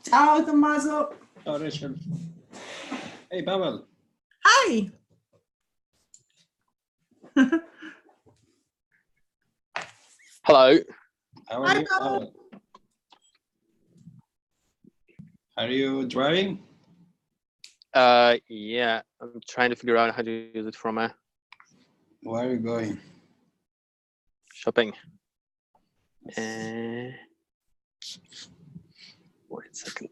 Ciao, Tommaso. Ciao, Rachel. Hey, Pavel. Hi. Hello. How are Hi, you, Pavel. Pavel? Are you driving? Yeah, I'm trying to figure out how to use it from Where are you going? shopping. Wait a second.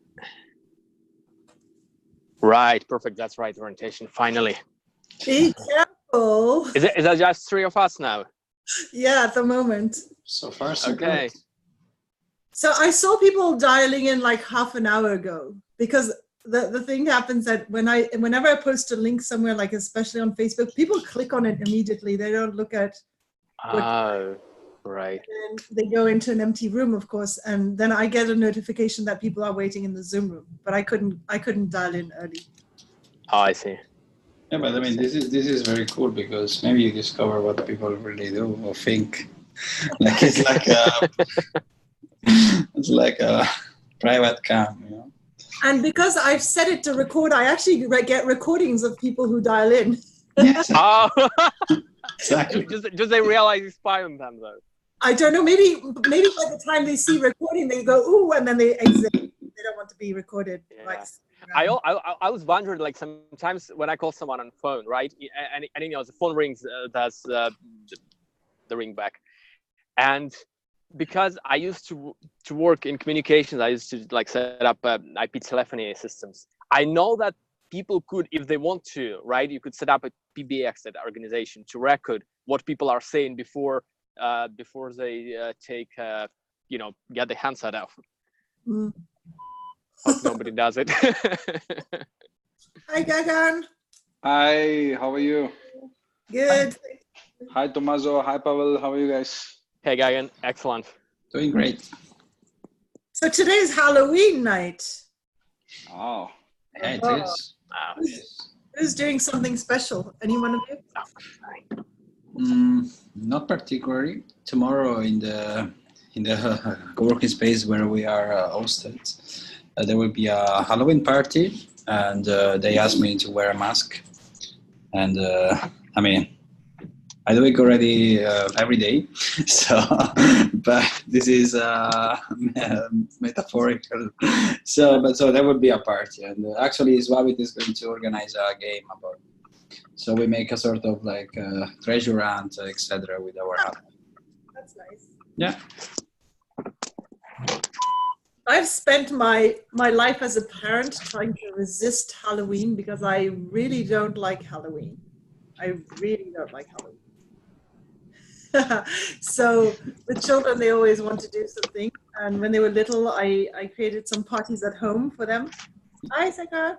Right, perfect. That's right. Orientation. Finally. Be careful. Is that just three of us now? Yeah, at the moment. So far, so Okay. good. So I saw people dialing in like half an hour ago because the thing happens that whenever I post a link somewhere, like especially on Facebook, people click on it immediately. They don't look at Oh, right. and they go into an empty room, of course, and then I get a notification that people are waiting in the Zoom room. But I couldn't dial in early. Oh, I see. Yeah, but I mean, this is very cool because maybe you discover what people really do or think. Like it's like a private cam, you know. And because I've set it to record, I actually get recordings of people who dial in. Yes, Oh, exactly. just they realize it's spam them though. I don't know. Maybe by the time they see recording, they go ooh, and then they exit. They don't want to be recorded. Yeah. Like, I was wondering, like, sometimes when I call someone on phone, right, and you know the phone rings, does the ring back, and because I used to work in communications, I used to like set up IP telephony systems. I know that people could, if they want to, right, you could set up a PBX at organization to record what people are saying before they take get the handset off. Mm. Hope nobody does it. Hi, Gagan. Hi, how are you? Good. Hi, Tommaso. Hi, Pavel. How are you guys? Hey, Gagan, excellent. Doing great. So today's Halloween night. Oh, Yeah, it is. Wow. Who's doing something special? Anyone of you? Not particularly. Tomorrow in the co-working space where we are hosted, there will be a Halloween party, and they asked me to wear a mask. And I mean, I do it already every day. So, but this is metaphorical. So there will be a party, and actually, Swabit is going to organize a game about. So we make a sort of like treasure hunt, etc. with our app. That's nice. Yeah. I've spent my life as a parent trying to resist Halloween because I really don't like Halloween. I really don't like Halloween. So with children, they always want to do something. And when they were little, I created some parties at home for them. Hi, Seka.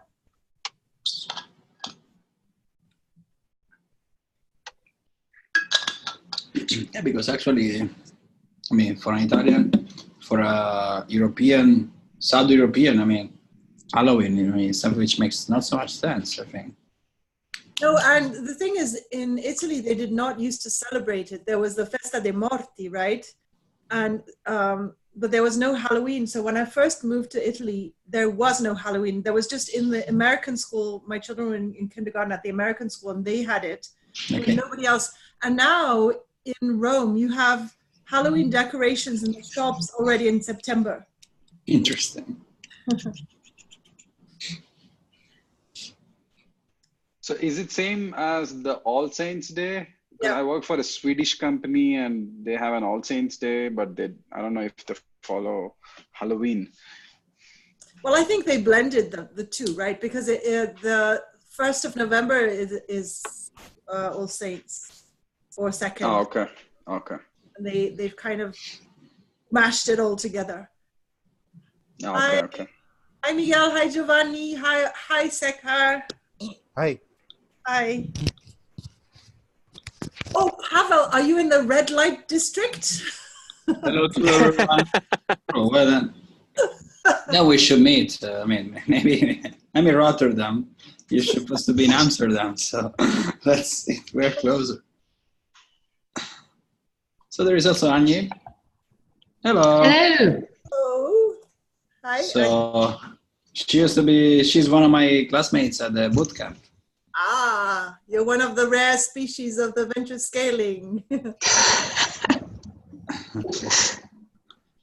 Yeah, because actually, I mean, for an Italian, for a European, South European, I mean, Halloween, I mean, something which makes not so much sense, I think. No, and the thing is, in Italy, they did not used to celebrate it. There was the Festa dei Morti, right? And but there was no Halloween. So when I first moved to Italy, there was no Halloween. There was just in the American school. My children were in kindergarten at the American school, and they had it. Okay. Nobody else. And now in Rome, you have Halloween decorations in the shops already in September. Interesting. so is it same as the All Saints Day? Because Yeah. I work for a Swedish company and they have an All Saints Day, but I don't know if they follow Halloween. Well, I think they blended the two, right? Because the 1st of November is All Saints, or 2nd. Oh, okay. Okay. And they've kind of mashed it all together. Okay, okay. Hi, Miguel. Hi, Giovanni. Hi, Sekar. Hi. Hi. Oh, Pavel, are you in the red light district? Hello to everyone. Oh, well then. Then we should meet. I mean, maybe Rotterdam. You're supposed to be in Amsterdam, so let's see. We're closer. So there is also Anye. Hello. Hello. Oh. Hi. So she's one of my classmates at the bootcamp. Ah, you're one of the rare species of the venture scaling.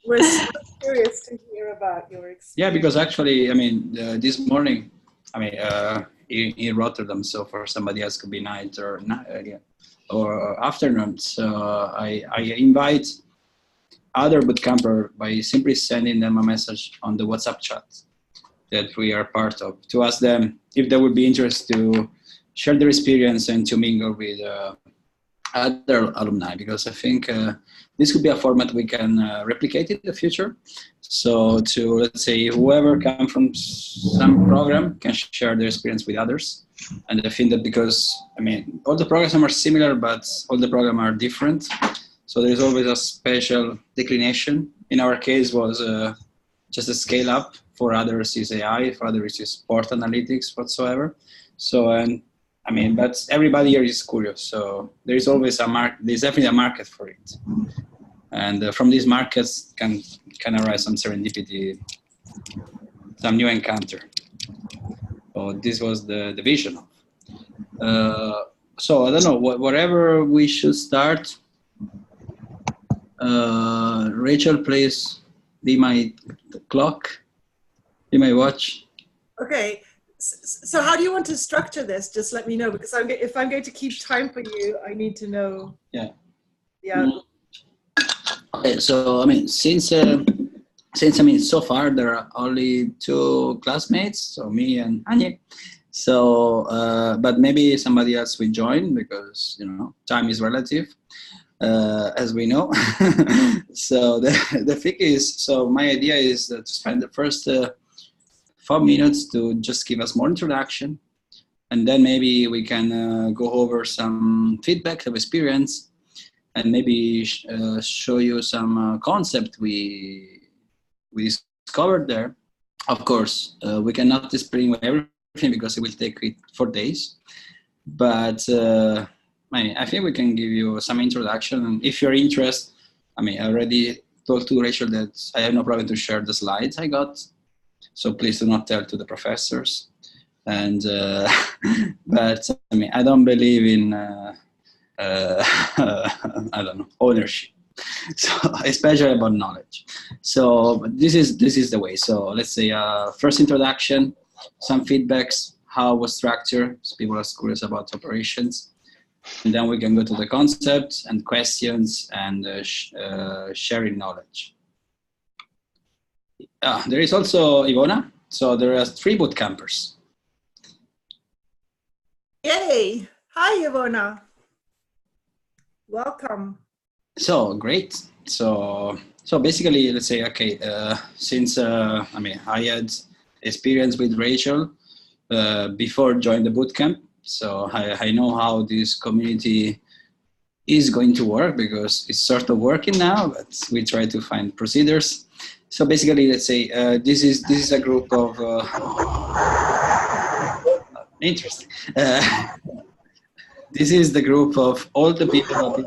We're so curious to hear about your experience. Yeah, because actually, I mean, this morning, I mean, in Rotterdam, so for somebody else could be night or afternoon. So I invite other bootcamper by simply sending them a message on the WhatsApp chat that we are part of, to ask them if they would be interested to share their experience and to mingle with other alumni, because I think this could be a format we can replicate in the future. So to, let's say, whoever comes from some program can share their experience with others. And I think that because, I mean, all the programs are similar, but all the programs are different. So there's always a special declination. In our case was just a scale up. For others is AI, for others is sport analytics whatsoever. So, and I mean, but everybody here is curious. So there is always there's definitely a market for it. And from these markets can arise some serendipity, some new encounter. So this was the vision. So I don't know, whatever we should start. Rachel, please be my clock, be my watch. Okay. So how do you want to structure this? Just let me know, because if I'm going to keep time for you, I need to know. Yeah. Yeah. Okay, so I mean, since I mean, so far there are only 2 classmates, so me and Anya. So, but maybe somebody else will join because, you know, time is relative, as we know. So the thing is, so my idea is to spend the first 5 minutes to just give us more introduction, and then maybe we can go over some feedback of experience, and maybe show you some concept we discovered there. Of course, we cannot explain everything because it will take 4 days, but I think we can give you some introduction. And if you're interested, I mean, I already told to Rachel that I have no problem to share the slides I got. So please do not tell to the professors. And but I mean, I don't believe in I don't know, ownership. So especially about knowledge. So this is the way. So let's say first introduction, some feedbacks, how was structured, so people are curious about operations, and then we can go to the concepts and questions and sharing knowledge. There is also Ivona. So there are 3 bootcampers. Yay! Hi, Ivona. Welcome. So great. So basically, let's say, okay, since I mean, I had experience with Rachel before joining the bootcamp, so I know how this community is going to work, because it's sort of working now, but we try to find procedures. So basically, let's say this is a group of interesting. This is the group of all the people.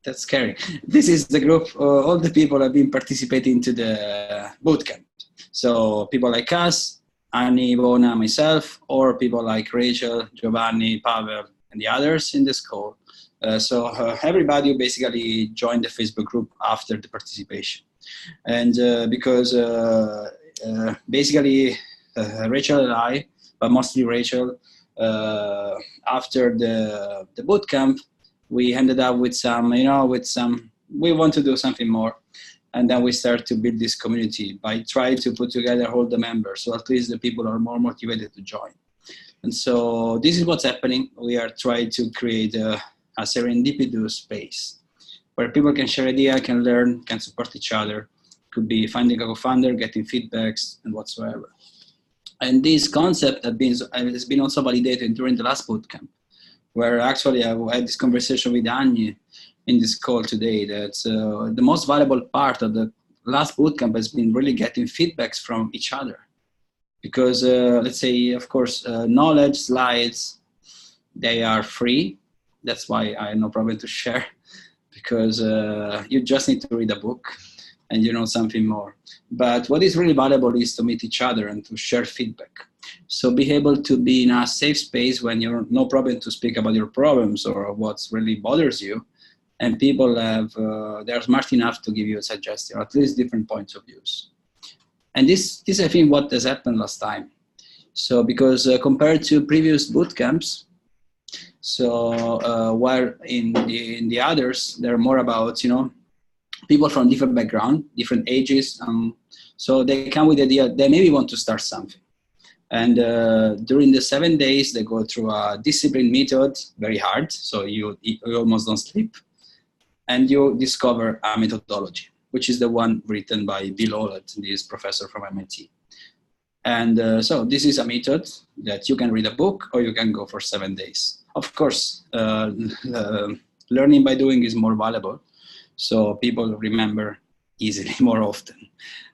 That's scary. This is the group. All the people have been participating to the bootcamp. So people like us, Annie, Ivona, myself, or people like Rachel, Giovanni, Pavel, and the others in the school. So everybody who basically joined the Facebook group after the participation. And because basically Rachel and I, but mostly Rachel, after the bootcamp, we ended up with some, we want to do something more. And then we start to build this community by trying to put together all the members. So at least the people are more motivated to join. And so this is what's happening. We are trying to create a serendipitous space where people can share ideas, can learn, can support each other. Could be finding a co-founder, getting feedbacks, and whatsoever. And this concept has been also validated during the last bootcamp, where actually I had this conversation with Anya in this call today, that the most valuable part of the last bootcamp has been really getting feedbacks from each other. Because let's say, of course, knowledge slides, they are free. That's why I have no problem to share, because you just need to read a book and you know something more. But what is really valuable is to meet each other and to share feedback. So be able to be in a safe space when you're no problem to speak about your problems or what really bothers you. And people they're smart enough to give you a suggestion, or at least different points of views. And this I think what has happened last time. So because compared to previous boot camps, so where in the others, they're more about, you know, people from different background, different ages. So they come with the idea, they maybe want to start something. And during the 7 days, they go through a discipline method, very hard. So you almost don't sleep. And you discover a methodology, which is the one written by Bill Olet, this professor from MIT. And so this is a method that you can read a book or you can go for 7 days. Of course, learning by doing is more valuable. So people remember easily more often.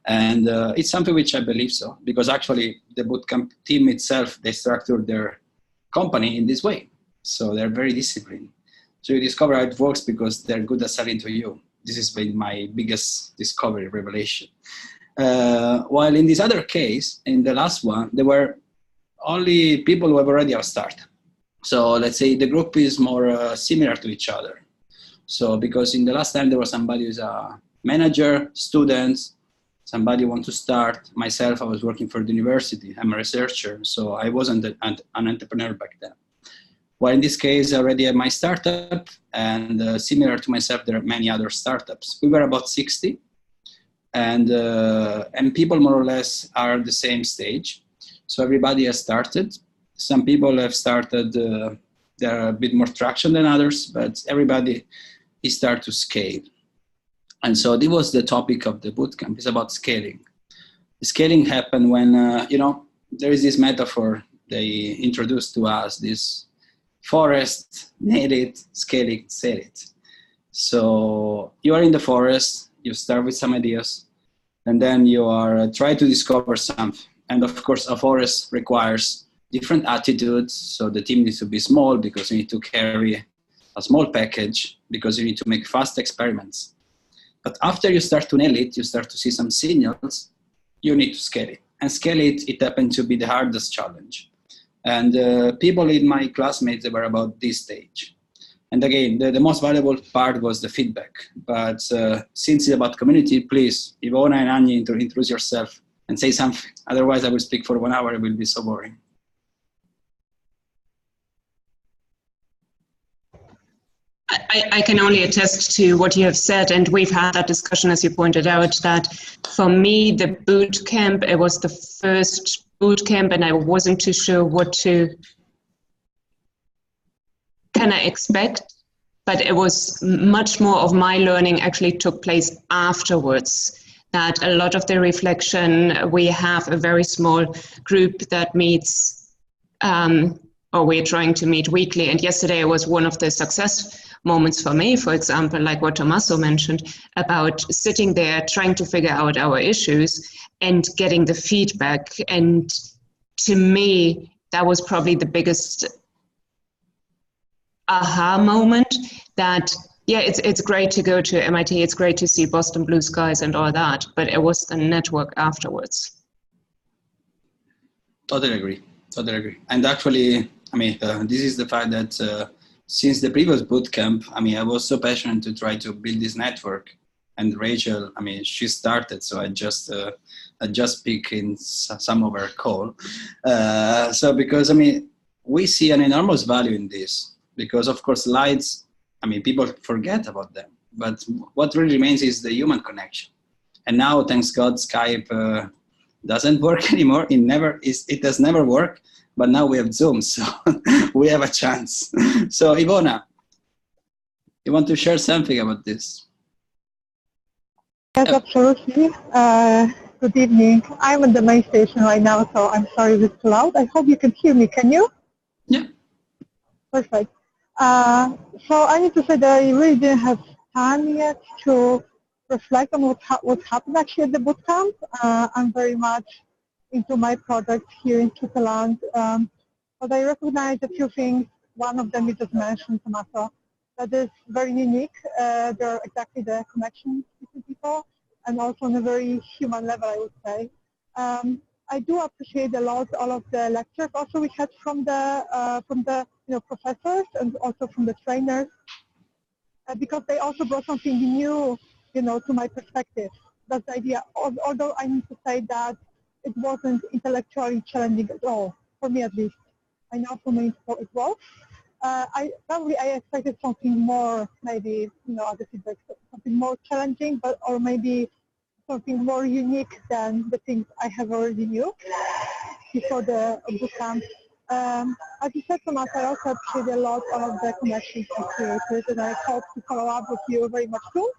And it's something which I believe so, because actually the bootcamp team itself, they structured their company in this way. So they're very disciplined. So you discover how it works because they're good at selling to you. This has been my biggest discovery, revelation. While in this other case, in the last one, there were only people who have already have started. So let's say the group is more similar to each other. So because in the last time there was somebody who's a manager, students, somebody want to start. Myself, I was working for the university. I'm a researcher, so I wasn't an entrepreneur back then. Well, in this case, I already had my startup, and similar to myself, there are many other startups. We were about 60, and people more or less are at the same stage. So everybody has started. Some people have started, there are a bit more traction than others, but everybody is start to scale. And so this was the topic of the bootcamp. It's about scaling. Scaling happened when, there is this metaphor they introduced to us, this forest, nail it, scale it, sell it. So you are in the forest, you start with some ideas, and then you are try to discover something. And of course, a forest requires different attitudes. So the team needs to be small because you need to carry a small package, because you need to make fast experiments. But after you start to nail it, you start to see some signals, you need to scale it. And scale it, it happened to be the hardest challenge. And people in my classmates, they were about this stage. And again, the most valuable part was the feedback. But since it's about community, please, Ivona and Annie, introduce yourself and say something. Otherwise, I will speak for 1 hour. It will be so boring. I can only attest to what you have said, and we've had that discussion, as you pointed out, that for me, the boot camp, it was the first boot camp, and I wasn't too sure what to kind of expect, but it was much more of my learning actually took place afterwards. That a lot of the reflection, we have a very small group that meets, or we're trying to meet weekly, and yesterday was one of the success moments for me, for example, like what Tommaso mentioned, about sitting there trying to figure out our issues and getting the feedback. And to me, that was probably the biggest aha moment, that yeah, it's great to go to MIT, it's great to see Boston blue skies and all that, but it was the network afterwards. Totally agree. And actually, this is the fact that since the previous bootcamp, I was so passionate to try to build this network. And Rachel, she started, so I just pick in some of her call. So because, we see an enormous value in this, because of course slides, people forget about them. But what really remains is the human connection. And now, thanks God, Skype doesn't work anymore. It has never worked. But now we have Zoom, so we have a chance. So Ivona, you want to share something about this? Yes, absolutely. Good evening. I'm at the main station right now, so I'm sorry if it's loud. I hope you can hear me. Can you? Yeah. Perfect. So I need to say that I really didn't have time yet to reflect on what's happened actually at the bootcamp. I'm very much into my project here in Switzerland, but I recognize a few things. One of them you just mentioned, Tommaso, that is very unique. There are exactly the connections between people. and also on a very human level, I would say. I do appreciate a lot all of the lectures also we had from the professors and also from the trainers, because they also brought something new, to my perspective. That's the idea. Although I need to say that it wasn't intellectually challenging at all, for me at least. I know for many people it was. I expected something more, maybe, other feedback, something more challenging, or maybe something more unique than the things I have already knew before the bootcamp. As you said, Thomas, I also appreciate a lot all of the connections we created, and I hope to follow up with you very much soon.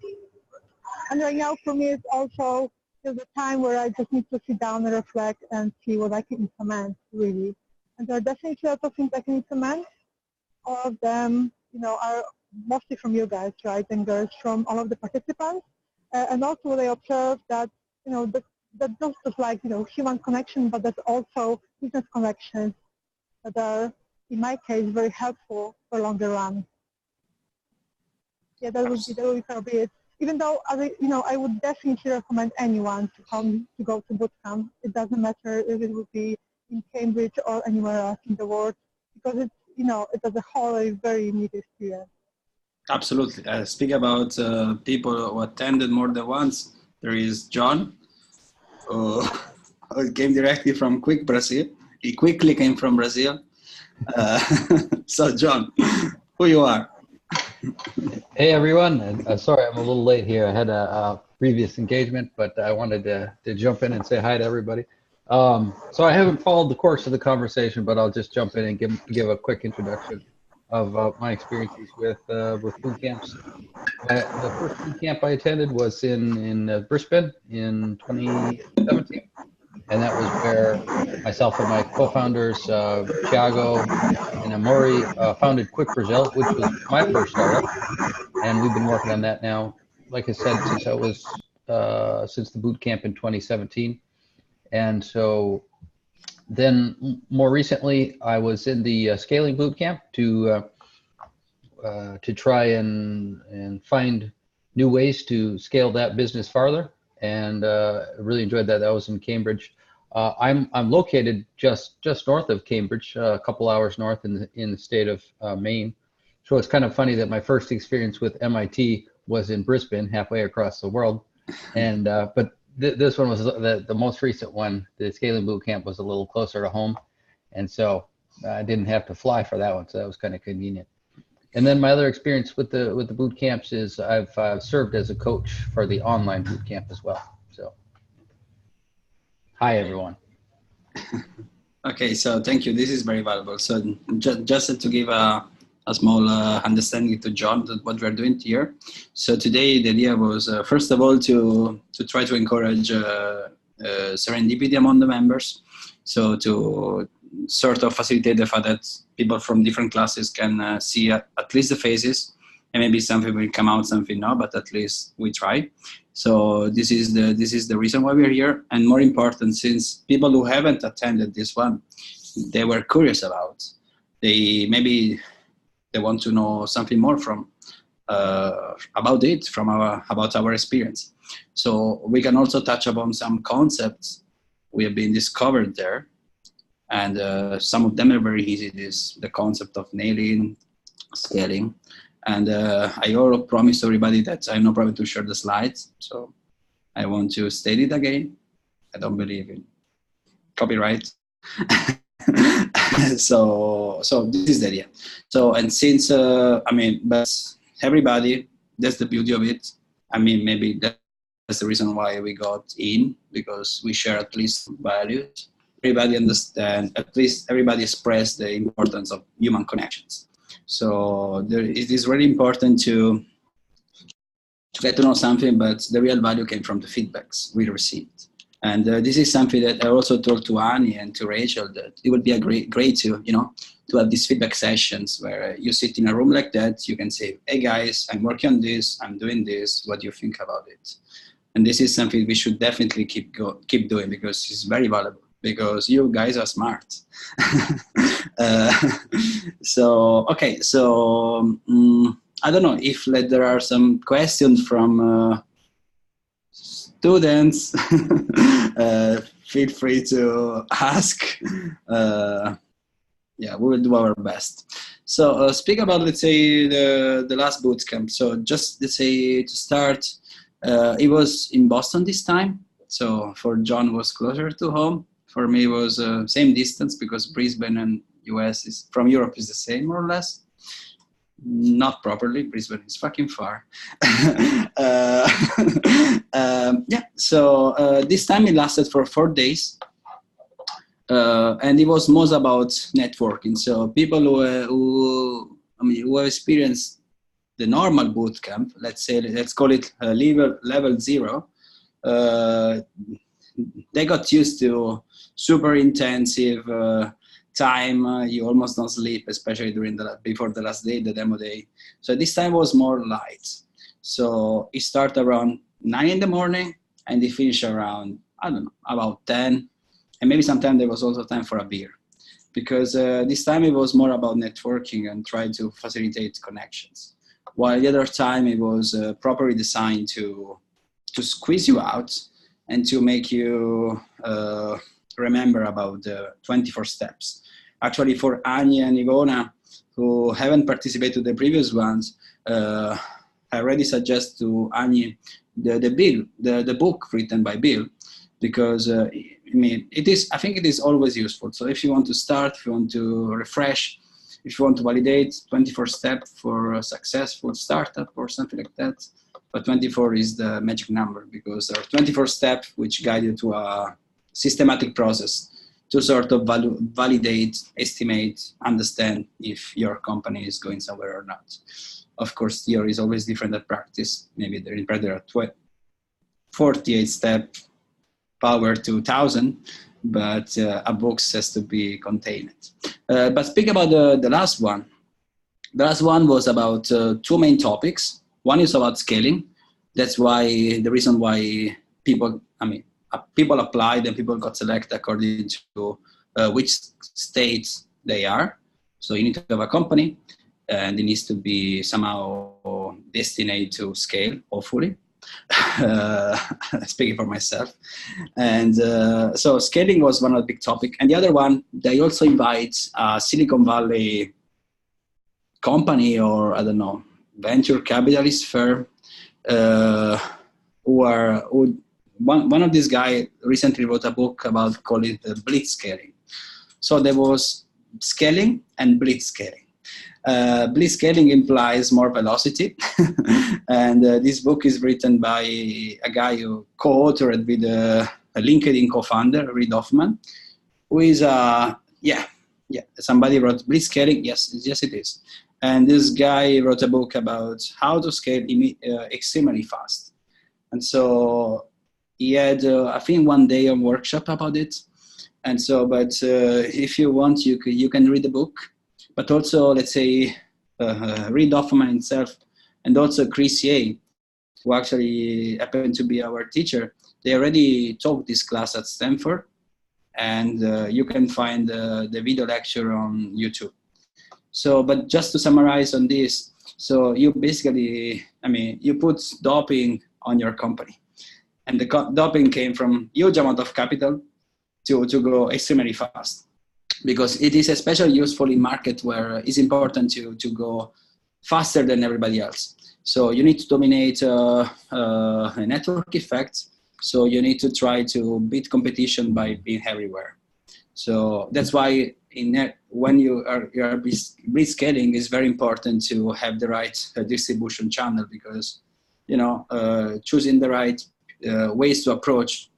And right now, for me, it's also the time where I just need to sit down and reflect and see what I can implement, really. And there are definitely a lot of things I can implement. All of them, are mostly from you guys, right, and girls, from all of the participants. And also what I observed that, that not just like, human connection, but that's also business connections that are, in my case, very helpful for longer run. Yeah, that would be probably it. Even though, I would definitely recommend anyone to go to bootcamp. It doesn't matter if it would be in Cambridge or anywhere else in the world, because it's, it as a whole a very unique experience. Absolutely. Speak about people who attended more than once. There is John, who came directly from Brazil. He quickly came from Brazil. So John, who you are? Hey everyone. Sorry, I'm a little late here. I had a previous engagement, but I wanted to jump in and say hi to everybody. So I haven't followed the course of the conversation, but I'll just jump in and give a quick introduction of my experiences with boot camps. The first boot camp I attended was in Brisbane in 2017, and that was where myself and my co-founders, Thiago and Amori, founded Quick Brazil, which was my first startup, and we've been working on that now, like I said, since the boot camp in 2017. And so then more recently, I was in the scaling bootcamp to try and find new ways to scale that business farther. And really enjoyed that. That was in Cambridge. I'm located just north of Cambridge, a couple hours north in the state of Maine. So it's kind of funny that my first experience with MIT was in Brisbane, halfway across the world. And but this one was the most recent one. The scaling bootcamp was a little closer to home, and so I didn't have to fly for that one. So that was kind of convenient. And then my other experience with the boot camps is I've served as a coach for the online boot camp as well. So, hi everyone. Okay, so thank you. This is very valuable. So just to give a small understanding to John that what we're doing here. So today the idea was first of all to try to encourage serendipity among the members. So to sort of facilitate the fact that people from different classes can see at least the faces, and maybe something will come out, something no, but at least we try. So this is the reason why we're here, and more important, since people who haven't attended this one, they were curious about. They want to know something more from about it, about our experience. So we can also touch upon some concepts we have been discovered there, and some of them are very easy. The concept of nailing, scaling, and I already promised everybody that I have no problem to share the slides. So I want to state it again. I don't believe in copyright. So this is the idea. So, and since but everybody, that's the beauty of it. Maybe that's the reason why we got in, because we share at least values. Everybody understand, at least everybody express the importance of human connections. So it is really important to get to know something, but the real value came from the feedbacks we received. And this is something that I also told to Annie and to Rachel, that it would be a great to have these feedback sessions where you sit in a room like that. You can say, hey guys, I'm working on this, I'm doing this, what do you think about it? And this is something we should definitely keep doing, because it's very valuable, because you guys are smart. So I don't know if there are some questions from students, feel free to ask. Yeah, we will do our best. So speak about, let's say, the last bootcamp. So just, let's say, to start, it was in Boston this time. So for John, it was closer to home. For me, it was same distance, because Brisbane and US is from Europe is the same, more or less. Not properly. Brisbane is fucking far. Yeah. So this time it lasted for 4 days. And it was most about networking. So people who experienced the normal bootcamp, let's call it level 0, they got used to super intensive time. You almost don't sleep, especially before the last day, the demo day. So this time was more light. So it started around 9 in the morning and it finished around, I don't know, about 10. And maybe sometimes there was also time for a beer, because this time it was more about networking and trying to facilitate connections. While the other time it was properly designed to squeeze you out and to make you remember about the 24 steps. Actually, for Anya and Ivona, who haven't participated in the previous ones, I already suggest to Anya the book written by Bill, because I think it is always useful. So if you want to start, if you want to refresh, if you want to validate 24 steps for a successful startup or something like that, but 24 is the magic number, because there are 24 steps which guide you to a systematic process to sort of validate, estimate, understand if your company is going somewhere or not. Of course, theory is always different than practice. Maybe there are 48 steps, power to 1,000, but a book has to be contained. But speak about the last one. The last one was about 2 main topics. One is about scaling. That's why the reason why people applied and people got selected according to which states they are. So you need to have a company, and it needs to be somehow destined to scale, hopefully. Speaking for myself. And so scaling was one of the big topics. And the other one, they also invite a Silicon Valley company, or I don't know, venture capitalist firm, one of these guys recently wrote a book about, call it blitz scaling. So there was scaling and blitz scaling. Blitz scaling implies more velocity. And this book is written by a guy who co-authored with a LinkedIn co-founder, Reid Hoffman, who is somebody wrote blitz scaling. Yes, it is. And this guy wrote a book about how to scale extremely fast. And so he had, I think, 1 day of workshop about it. And so, but if you want, you can read the book. But also, let's say, Reid Hoffman himself, and also Chris Ye, who actually happened to be our teacher, they already taught this class at Stanford. And you can find the video lecture on YouTube. So, but just to summarize on this, so you basically, you put doping on your company. And the doping came from huge amount of capital to go extremely fast, because it is especially useful in market where it's important to go faster than everybody else. So you need to dominate a network effect. So you need to try to beat competition by being everywhere. So that's why when you are blitz scaling, it's very important to have the right distribution channel, because choosing the right ways to approach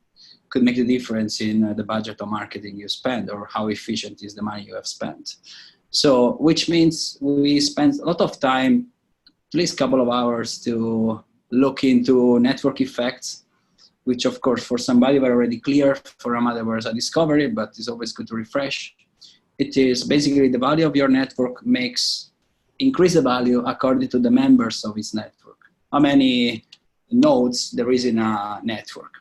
could make the difference in the budget of marketing you spend, or how efficient is the money you have spent. So, which means we spend a lot of time, at least a couple of hours, to look into network effects, which of course for somebody were already clear, for another was a discovery, but it's always good to refresh. It is basically the value of your network increase the value according to the members of its network. How many nodes there is in a network.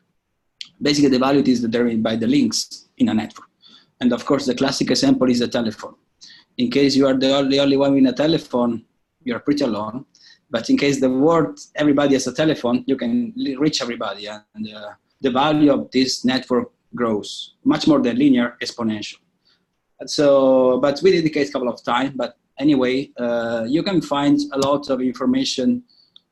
Basically, the value is determined by the links in a network. And of course, the classic example is the telephone. In case you are the only one in a telephone, you're pretty alone, But in case the world, everybody has a telephone, you can reach everybody. And the value of this network grows much more than linear, exponential. So, but we dedicate a couple of time. But anyway, you can find a lot of information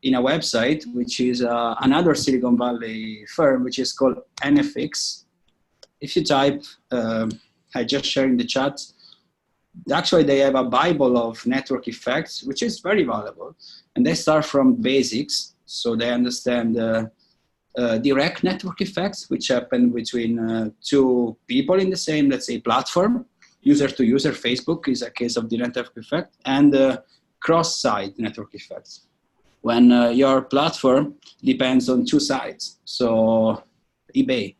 in a website, which is another Silicon Valley firm, which is called NFX. If you type, I just share in the chat, actually they have a Bible of network effects, which is very valuable. And they start from basics. So they understand direct network effects, which happen between two people in the same, let's say, platform. User to user, Facebook is a case of the network effect, and cross-site network effects. When your platform depends on two sides. So eBay,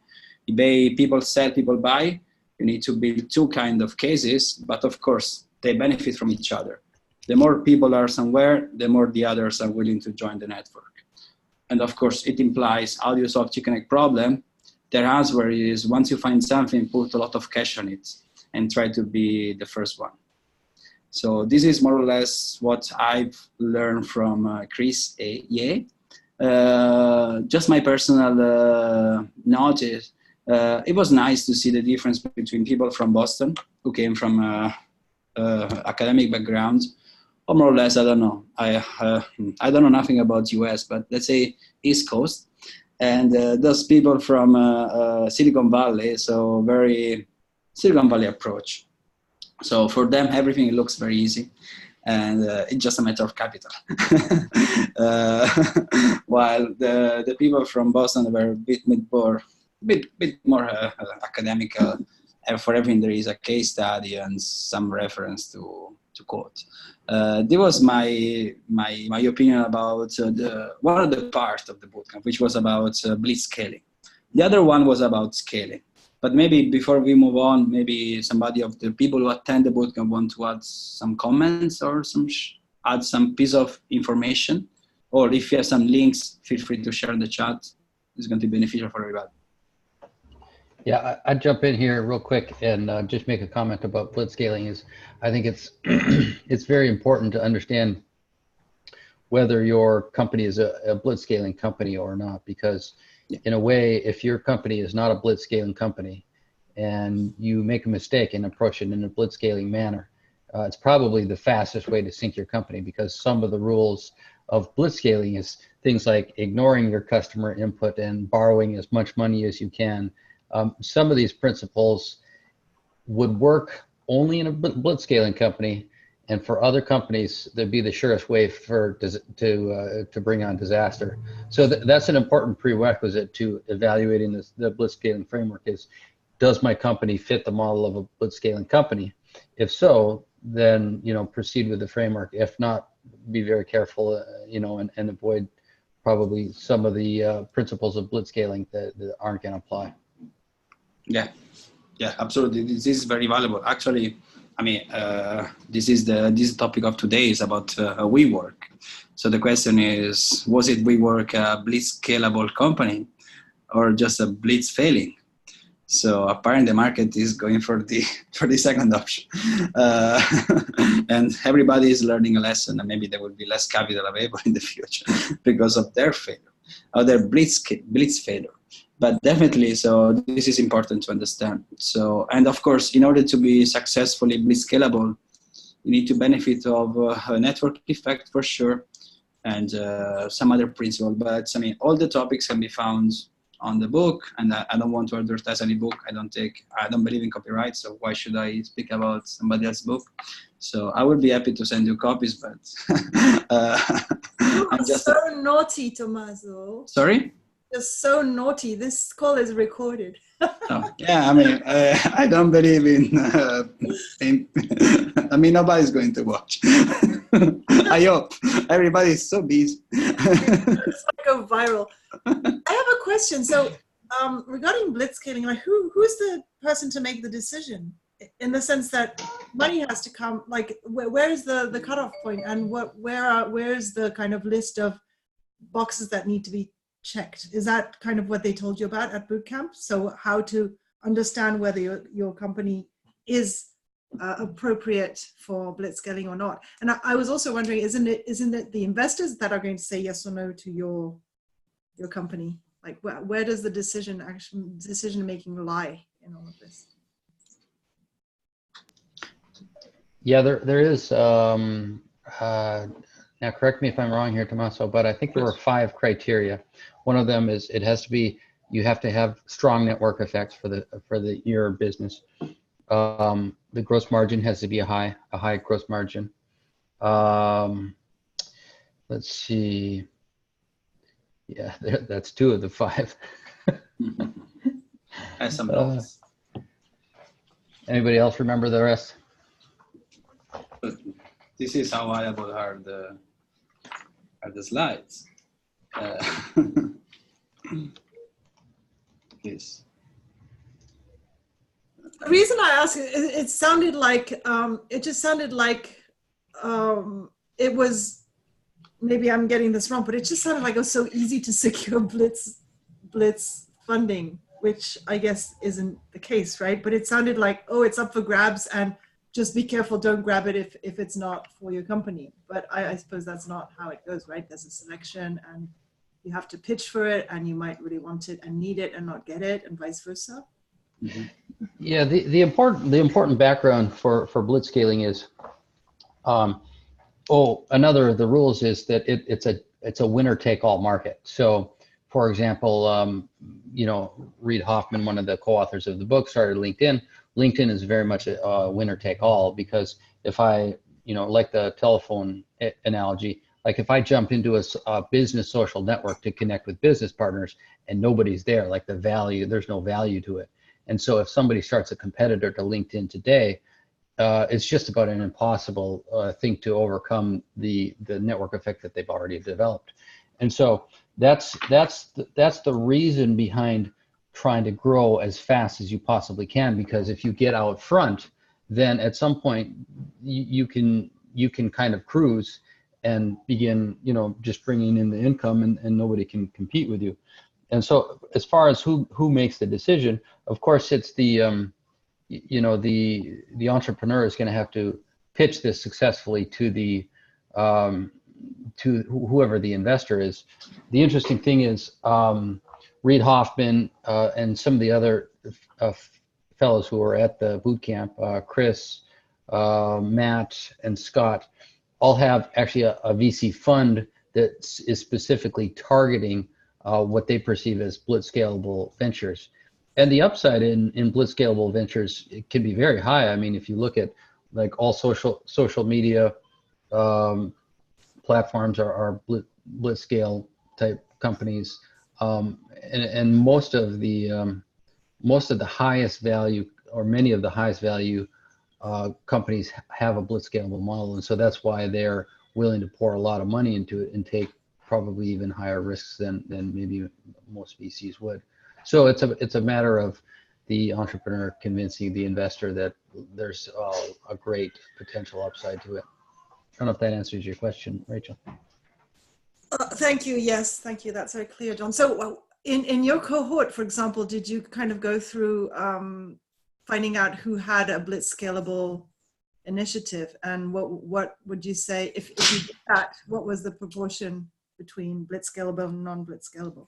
people sell, people buy. You need to build two kind of cases, but of course they benefit from each other. The more people are somewhere, the more the others are willing to join the network. And of course it implies how do you solve chicken egg problem? Their answer is once you find something, put a lot of cash on it and try to be the first one. So this is more or less what I've learned from Chris Ye. Just my personal notice. It was nice to see the difference between people from Boston who came from academic background, or more or less, I don't know. I don't know nothing about US, but let's say East Coast, and those people from Silicon Valley, so very Silicon Valley approach. So for them, everything looks very easy, and it's just a matter of capital. While the people from Boston were a bit more academical, and for everything there is a case study and some reference to quote. There was my opinion about one of the parts of the bootcamp, which was about blitz scaling. The other one was about scaling. But maybe before we move on, maybe somebody of the people who attend the bootcamp want to add some comments or add some piece of information. Or if you have some links, feel free to share in the chat. It's going to be beneficial for everybody. Yeah, I'd jump in here real quick and just make a comment about blitzscaling. I think it's it's very important to understand whether your company is a blitzscaling company or not, because in a way, if your company is not a blitzscaling company and you make a mistake and approach it in a blitzscaling manner, it's probably the fastest way to sink your company, because some of the rules of blitzscaling is things like ignoring your customer input and borrowing as much money as you can. Some of these principles would work only in a blitzscaling company, and for other companies, that'd be the surest way to bring on disaster. So that's an important prerequisite to evaluating the blitzscaling framework is, does my company fit the model of a blitzscaling company? If so, then proceed with the framework. If not, be very careful, and avoid probably some of the principles of blitzscaling that aren't going to apply. Yeah, absolutely. This is very valuable. Actually, I mean, this topic of today is about WeWork. So the question is, was it WeWork a blitz scalable company or just a blitz failing? So apparently the market is going for the second option, and everybody is learning a lesson, and maybe there will be less capital available in the future because of their failure, or their blitz failure. But definitely, so this is important to understand. So, and of course, in order to be successfully blitz scalable, you need to benefit of a network effect for sure, and some other principle. But I mean, all the topics can be found on the book, and I don't want to advertise any book. I don't believe in copyright, so why should I speak about somebody else's book? So I would be happy to send you copies, but you are so naughty, Tommaso. Sorry? You're so naughty. This call is recorded. Oh, yeah, I mean, I don't believe in I mean, nobody's going to watch. I hope. Everybody is so busy. It's like go viral. I have a question. So regarding blitzscaling, like who's the person to make the decision? In the sense that money has to come, like where's the cutoff point, and where's the kind of list of boxes that need to be checked? Is that kind of what they told you about at bootcamp? So how to understand whether your company is appropriate for blitzscaling or not. And I was also wondering, isn't it the investors that are going to say yes or no to your company? Like where does the decision making lie in all of this? Yeah, there is. Now, correct me if I'm wrong here, Tommaso, but I think there were 5 criteria. One of them is you have to have strong network effects for your business. The gross margin has to be a high gross margin. Let's see. Yeah, that's 2 of the 5. And some notes. Anybody else remember the rest? This is how viable are the slides. Yes. The reason I ask, it sounded like it was, maybe I'm getting this wrong, but it just sounded like it was so easy to secure blitz funding, which I guess isn't the case, right? But it sounded like, oh, it's up for grabs and just be careful, don't grab it if it's not for your company. But I suppose that's not how it goes, right? There's a selection and you have to pitch for it, and you might really want it and need it and not get it, and vice versa. Mm-hmm. Yeah, the important background for blitzscaling is, another of the rules is that it's a winner take all market. So, for example, Reid Hoffman, one of the co-authors of the book, started LinkedIn. LinkedIn is very much a winner take all, because if I, like the telephone analogy, like if I jump into a business social network to connect with business partners and nobody's there, like there's no value to it. And so if somebody starts a competitor to LinkedIn today, it's just about an impossible thing to overcome the network effect that they've already developed. And so that's the reason behind trying to grow as fast as you possibly can, because if you get out front, then at some point you can kind of cruise and begin, just bringing in the income, and nobody can compete with you. And so as far as who makes the decision, of course, it's the entrepreneur is going to have to pitch this successfully to whoever the investor is. The interesting thing is, Reid Hoffman and some of the other fellows who were at the boot camp, Chris, Matt, and Scott, all have actually a VC fund that is specifically targeting what they perceive as blitzscalable ventures. And the upside in blitzscalable ventures, it can be very high. I mean, if you look at like all social media platforms are blitzscale type companies, and most of the highest value, or many of the highest value companies have a blitzscalable model, and so that's why they're willing to pour a lot of money into it and take probably even higher risks than maybe most VCs would. So it's a matter of the entrepreneur convincing the investor that there's a great potential upside to it. I don't know if that answers your question, Rachel. Thank you. Yes, thank you. That's very clear, John. So in your cohort, for example, did you kind of go through finding out who had a blitzscalable initiative, and what would you say if you did that? What was the proportion between blitzscalable and non-blitzscalable?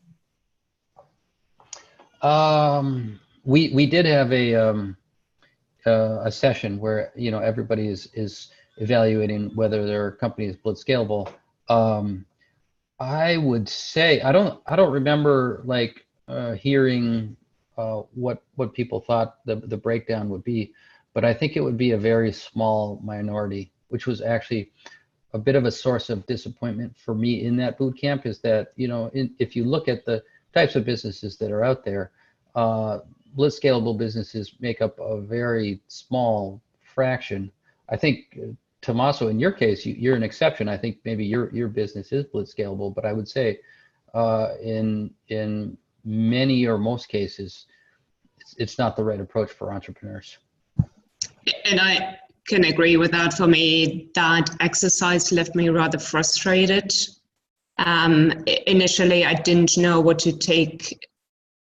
We did have a session where everybody is evaluating whether their company is blitzscalable. I would say I don't remember like hearing what people thought the breakdown would be, but I think it would be a very small minority, which was actually a bit of a source of disappointment for me in that boot camp. Is that if you look at the types of businesses that are out there, blitzscalable businesses make up a very small fraction. I think, Tommaso, in your case, you're an exception. I think maybe your business is blitzscalable, but I would say in many or most cases, it's not the right approach for entrepreneurs. And I can agree with that. For me, that exercise left me rather frustrated. Initially, I didn't know what to take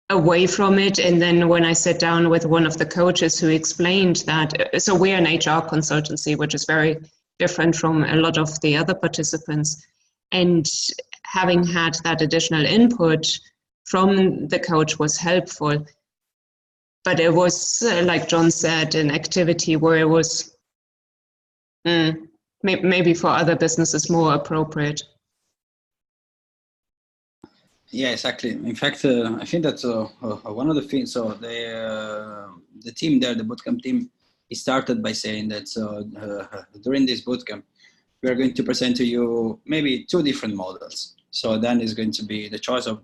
away from it. And then when I sat down with one of the coaches who explained that, so we're an HR consultancy, which is very different from a lot of the other participants. And having had that additional input from the coach was helpful. But it was, like John said, an activity where it was maybe for other businesses more appropriate. Yeah, exactly. In fact, I think that's one of the things. So the team there, the bootcamp team, it started by saying that during this bootcamp, we are going to present to you maybe 2 different models. So then it's going to be the choice of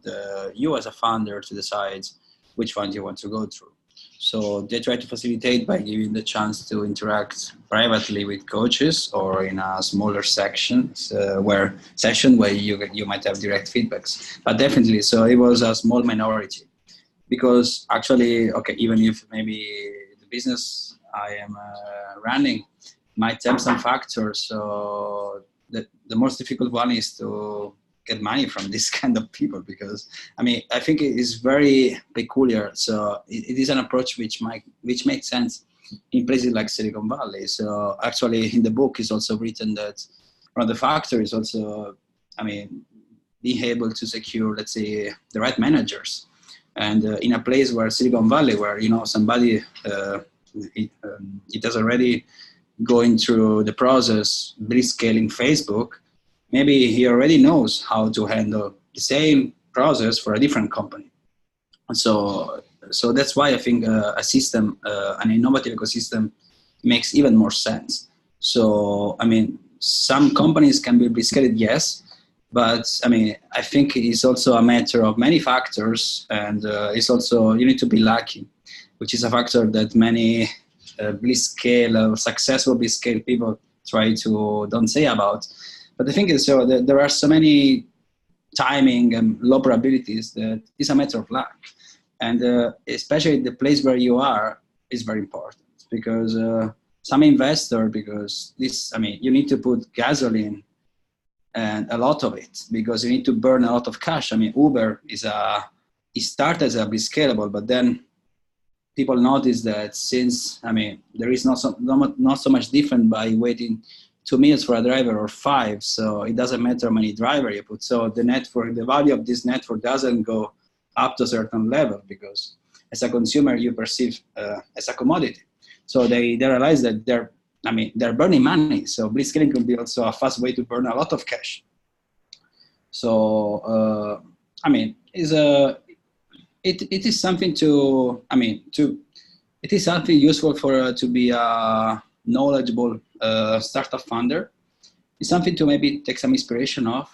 you as a founder to decide which one you want to go through. So they try to facilitate by giving the chance to interact privately with coaches or in a smaller section where you might have direct feedbacks. But definitely, so it was a small minority because actually, okay, even if maybe the business I am running might have some factors, so the most difficult one is to get money from this kind of people, because I mean I think it is very peculiar. So it is an approach which makes sense in places like Silicon Valley. So actually in the book is also written that one of the factors is also, I mean, being able to secure, let's say, the right managers. And in a place where Silicon Valley, where somebody it has already going through the process, scaling Facebook, maybe he already knows how to handle the same process for a different company. So that's why I think a system, an innovative ecosystem makes even more sense. So, I mean, some companies can be scaled, yes, but I mean, I think it's also a matter of many factors, and it's also, you need to be lucky, which is a factor that many successful blitzscale people don't say about. But the thing is, so there are so many timing and low probabilities that it's a matter of luck. And especially the place where you are is very important, because some investor, because this, I mean, you need to put gasoline and a lot of it, because you need to burn a lot of cash. I mean, Uber it started as a blitzscalable, but then people notice that since, I mean, there is not so much different by waiting 2 minutes for a driver or 5, so it doesn't matter how many drivers you put. So the network, the value of this network doesn't go up to a certain level, because as a consumer you perceive as a commodity. So they realize that they're burning money. So blitzscaling can be also a fast way to burn a lot of cash. So I mean, it is something to, I mean, it is something useful for to be a knowledgeable startup founder. It's something to maybe take some inspiration of.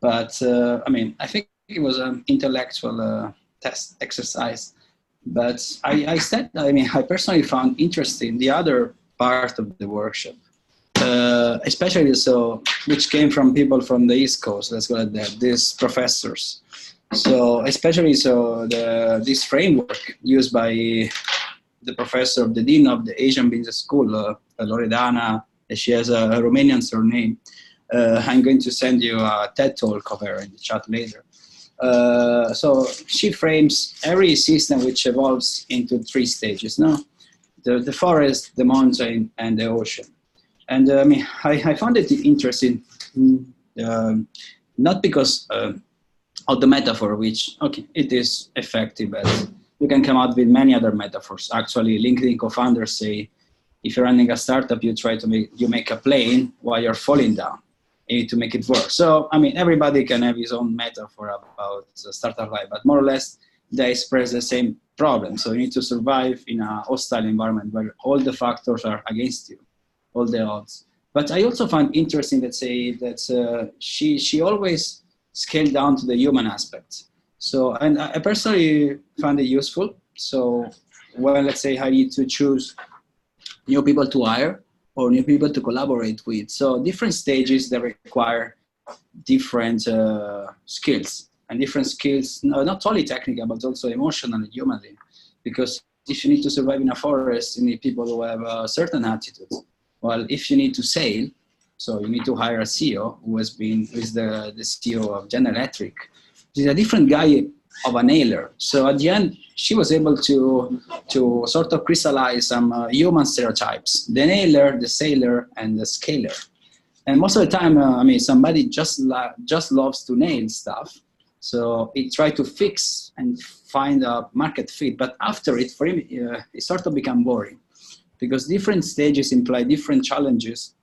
But I mean, I think it was an intellectual test exercise. But I personally found interesting the other part of the workshop, especially so, which came from people from the East Coast, let's call it that, these professors. So especially so this framework used by the professor, the dean of the Asian Business School, Loredana, she has a Romanian surname. I'm going to send you a TED talk of her in the chat later. So she frames every system which evolves into 3 stages, no? The forest, the mountain, and the ocean. And I mean, I found it interesting, not because of the metaphor, which, okay, it is effective, but you can come out with many other metaphors. Actually, LinkedIn co-founders say, if you're running a startup, you make a plane while you're falling down. You need to make it work. So, I mean, everybody can have his own metaphor about startup life, but more or less they express the same problem. So you need to survive in a hostile environment where all the factors are against you, all the odds. But I also find interesting that she always scaled down to the human aspect. So, and I personally find it useful. So when, let's say, I need to choose new people to hire or new people to collaborate with, so different stages that require different skills, and different skills, not only technical, but also emotional and humanly. Because if you need to survive in a forest, you need people who have a certain attitude. Well, if you need to sail, so you need to hire a CEO who is the CEO of General Electric. He's a different guy of a nailer. So at the end, she was able to sort of crystallize some human stereotypes: the nailer, the sailor, and the scaler. And most of the time, somebody just loves to nail stuff. So he tried to fix and find a market fit. But after it, for him, it sort of became boring, because different stages imply different challenges.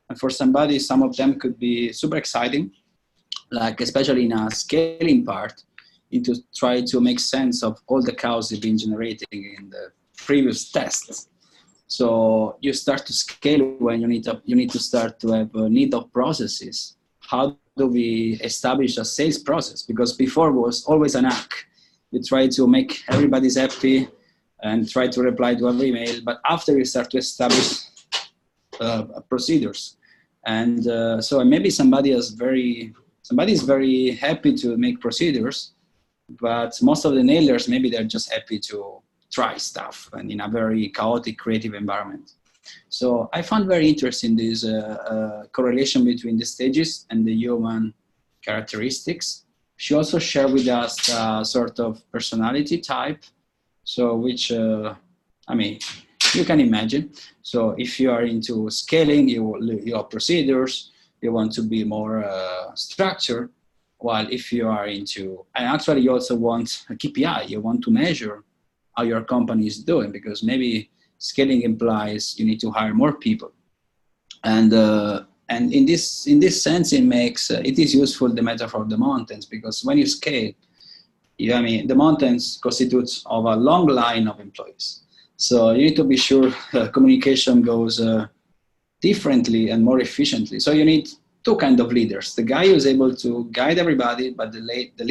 And for somebody, some of them could be super exciting, like especially in a scaling part, to try to make sense of all the chaos you've been generating in the previous tests. So you start to scale when you need to start to have a need of processes. How do we establish a sales process? Because before it was always an hack. We try to make everybody's happy and try to reply to every email. But after you start to establish procedures, and so maybe somebody is very happy to make procedures, but most of the nailers, maybe they're just happy to try stuff and in a very chaotic, creative environment. So I found very interesting this correlation between the stages and the human characteristics. She also shared with us a sort of personality type, so which, you can imagine. So if you are into scaling, you have procedures, you want to be more structured, while if you are into, and actually you also want a KPI, you want to measure how your company is doing, because maybe scaling implies you need to hire more people. And in this sense, it is useful, the metaphor of the mountains, because when you scale, the mountains constitutes of a long line of employees. So you need to be sure communication goes differently and more efficiently. So you need two kinds of leaders: the guy who's able to guide everybody, but the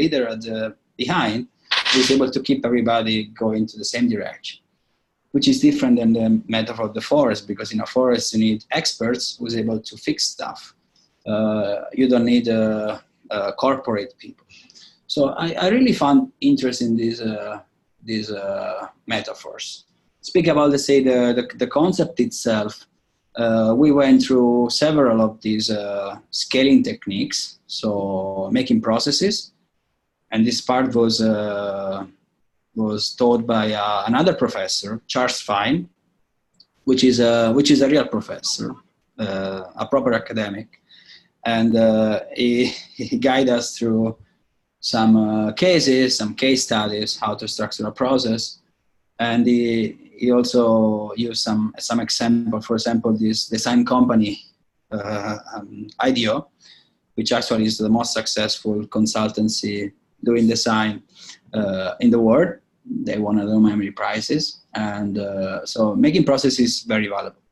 leader at the behind is able to keep everybody going to the same direction, which is different than the metaphor of the forest, because in a forest you need experts who's able to fix stuff. You don't need corporate people. So I really found interest in these metaphors. Speak about, let's say, the concept itself. We went through several of these scaling techniques, so making processes. And this part was taught by another professor, Charles Fine, which is a real professor, a proper academic, and he guided us through some cases, some case studies, how to structure a process, and he also used some example. For example, this design company, IDEO, which actually is the most successful consultancy doing design in the world. They won Alumni Mixer prizes, and so making processes is very valuable.